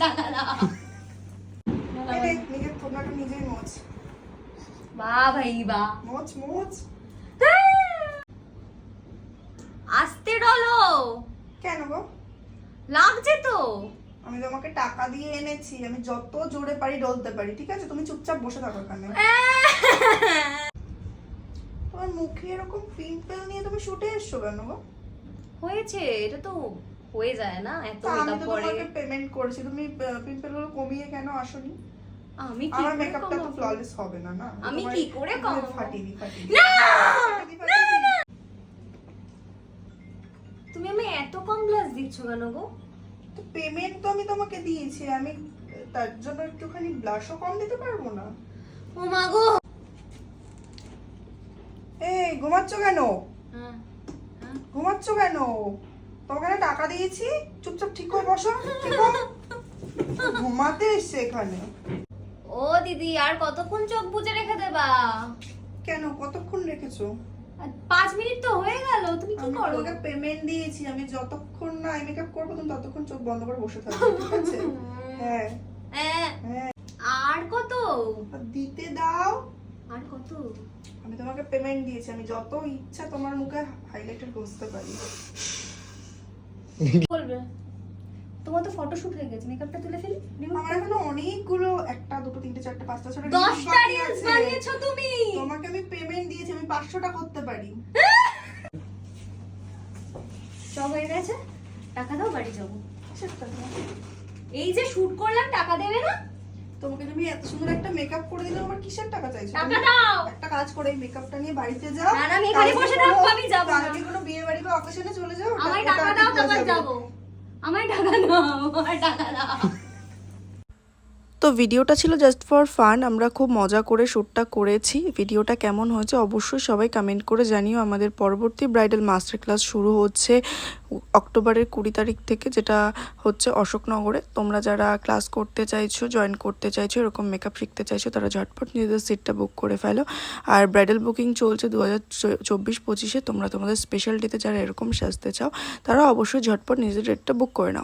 টাকা দাও। নিজের ঠোঁটটা নিজেই মোচ। বাহ ভাই বাহ। মোচ মোচ। আস্তে ডলো। কেন গো? লাগছে তো। আমি তোমাকে টাকা দিয়ে এনেছি, আমি যত জোরে পারি ডলতে পারি, ঠিক আছে? তুমি চুপচাপ বসে থাকো এখানে। তোমার মুখে এরকম পিম্পল নিয়ে তুমি শুটে এসছো কেন গো? হয়েছে, এটা তো হয়ে যায় না এত তা আমি মেকআপ তো করে। তোমাকে পেমেন্ট করেছি, তুমি পিম্পল গুলো কমিয়ে কেন আসোনি? আমি কি আমার করে মেকআপটা তো কমাবো? ফ্ললেস হবে না না? আমি তোমার কি করে কমাবো? ফাটিয়ে দিই। না ফাটিয়ে দিই। তুমি আমি এত কম ব্লাশ দিচ্ছ কেন গো? তো পেমেন্ট তো আমি তোমাকে দিয়েছি, আমি তার জন্য একটুখানি ব্লাশও কম দিতে পারবো না? ও মা গো। এই ঘুমাচ্ছ কেন? হ্যাঁ, হ্যাঁ। ঘুমাচ্ছ কেন? তোমাকে না টাকা দিয়েছি, চুপচাপ ঠিক করে বসো। ঠিক করে ঘুমাতে এসছে এখানে। ও দিদি, আর কতক্ষণ চোখ বুজে রেখে দেবা? কেন, কতক্ষণ রেখেছো? 5 মিনিট তো হয়ে গেল, তুমি কি আমি করো? তোমাকে পেমেন্ট দিয়েছি, আমি যতক্ষণ না আই মেকআপ করবো তুমি ততক্ষণ চোখ বন্ধ করে বসে থাকবে, ঠিক আছে? হ্যাঁ হ্যাঁ। হ্যাঁ। আর কত? আর দিতে দাও। আর কত? আমি তোমাকে পেমেন্ট দিয়েছি, আমি যত ইচ্ছা তোমার মুখে হাইলাইটার ঘষতে পারি। বলবে তোমার তো ফটোশুট হয়ে গেছে, মেকআপটা তুলে ফেলি। আমার এখনো অনেকগুলো 1টা 2টো 3টে 4টে 5টা 6টা 10টা রিলস বানিয়েছো তুমি। তোমাকে আমি পেমেন্ট দিয়েছি, আমি 500টা করতে পারি। সব হয়ে গেছে, টাকা দাও, বাড়ি যাবো। কিসের টাকা? এই যে শুট করলাম, টাকা দেবে না? তোমাকে তুমি এত সুন্দর একটা মেকআপ করে দিলে আমার কিসের টাকা চাইছো? টাকা তুমি দাও। একটা কাজ করে এই মেকআপটা নিয়ে বাড়িতে যাও। না, না, আমি এখানে বসে থাকবো, আমি যাবো না। কালকে কোনো বিয়ে বাড়ি বা অকেশনে চলে যাও। আমায় ওটা টাকা ঠিক দাও, হয়ে তারপর যাবে। যাবো। আমায় টাকা দাও, আমায় টাকা দাও। তো ভিডিওটা ছিল জাস্ট ফর ফান, আমরা খুব মজা করে শ্যুটটা করেছি। ভিডিওটা কেমন হয়েছে অবশ্যই সবাই কমেন্ট করে জানিও। আমাদের পরবর্তী ব্রাইডাল মাস্টার ক্লাস শুরু হচ্ছে অক্টোবরের 20 তারিখ থেকে, যেটা হচ্ছে অশোকনগরে। তোমরা যারা ক্লাস করতে চাইছো, জয়েন করতে চাইছো, এরকম মেকআপ শিখতে চাইছো, তারা ঝটপট নিজেদের সিটটা বুক করে ফেলো। আর ব্রাইডাল বুকিং চলছে 2024-25-এ। তোমরা তোমাদের স্পেশাল ডেতে যারা এরকম সাজতে চাও তারা অবশ্যই ঝটপট নিজেদের ডেটটা বুক করে নাও।